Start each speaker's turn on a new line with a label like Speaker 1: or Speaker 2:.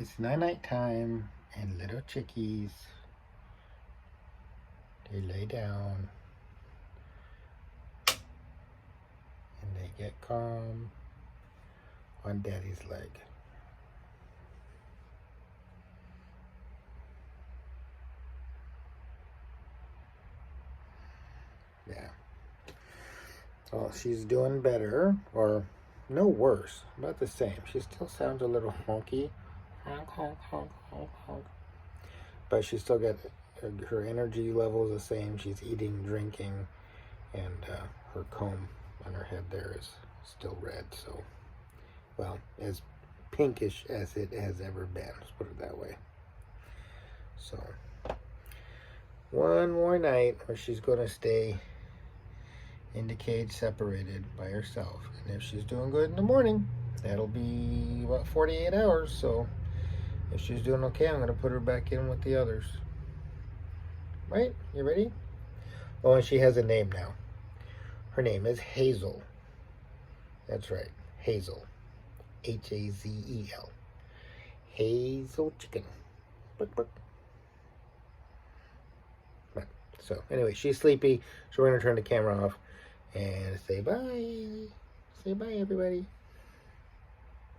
Speaker 1: It's night time, and little chickies, they lay down and they get calm on daddy's leg. Yeah. Well, she's doing better, or no worse, about the same. She still sounds a little funky, honk, honk, honk, honk, honk. But she still got her energy level is the same. She's eating, drinking, and her comb on her head there is still red. So, well, as pinkish as it has ever been. Let's put it that way. So, one more night where she's going to stay in the cage separated by herself. And if she's doing good in the morning, that'll be about 48 hours. So, if she's doing okay, I'm going to put her back in with the others. Right? You ready? Oh, and she has a name now. Her name is Hazel. That's right. Hazel. Hazel. Hazel Chicken. Bark, bark. Right. So, anyway, she's sleepy. So we're going to turn the camera off and say bye. Say bye, everybody.